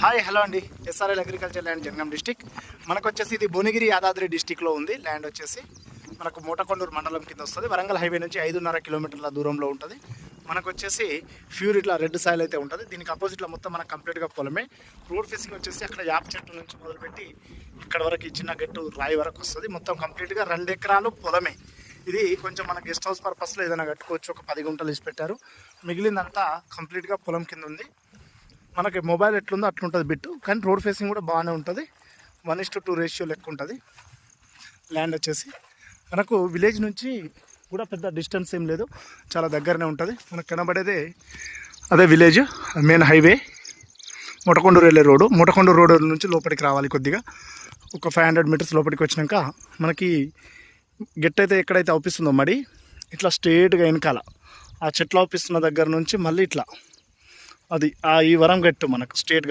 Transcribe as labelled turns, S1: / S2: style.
S1: Hi hello అండి. SRL agriculture land Jangaon district. మనకు వచ్చేసి ఇది భువనగిరి యాదాద్రి డిస్టిక్లో ఉంది. ల్యాండ్ వచ్చేసి మనకు మోటకొండూరు మండలం కింద వస్తుంది. వరంగల్ హైవే నుంచి 5.5 కిలోమీటర్ల దూరంలో ఉంటుంది. మనకు వచ్చేసి ప్యూర్ ఇట్లా రెడ్ సాయిల్ అయితే ఉంటుంది. దీనికి అపోజిట్లో మొత్తం మనకు కంప్లీట్గా పొలమే. రోడ్ ఫేసింగ్ వచ్చేసి అక్కడ యాప చెట్టు నుంచి మొదలుపెట్టి ఇక్కడ వరకు ఈ చిన్న గట్టు రాయి వరకు వస్తుంది. మొత్తం కంప్లీట్గా 2 ఎకరాలు పొలమే. ఇది కొంచెం మన గెస్ట్ హౌస్ పర్పస్లో ఏదైనా కట్టుకోవచ్చు. ఒక 10 గుంటలు ఇసి పెట్టారు. మిగిలిందంతా కంప్లీట్గా పొలం కింద ఉంది. మనకి మొబైల్ ఎట్లుందో అట్లుంటుంది బిట్టు, కానీ రోడ్ ఫేసింగ్ కూడా బాగానే ఉంటుంది. 1:2 రేషియో లెక్క ఉంటుంది. ల్యాండ్ వచ్చేసి మనకు విలేజ్ నుంచి కూడా పెద్ద డిస్టెన్స్ ఏం లేదు, చాలా దగ్గరనే ఉంటుంది. మనకు కనబడేదే అదే విలేజ్, మెయిన్ హైవే మోటకొండూరు వెళ్ళే రోడ్డు. మోటకొండూరు రోడ్డు నుంచి లోపలికి రావాలి. కొద్దిగా ఒక 500 మీటర్స్ లోపలికి వచ్చినాక మనకి గెట్ అయితే ఎక్కడైతే అవుపిస్తుందో మడి ఇట్లా స్ట్రేట్గా వెనకాల ఆ చెట్లు అవుపిస్తున్న దగ్గర నుంచి మళ్ళీ ఇట్లా అది ఈ వరం గట్టు మనకు స్ట్రేట్గా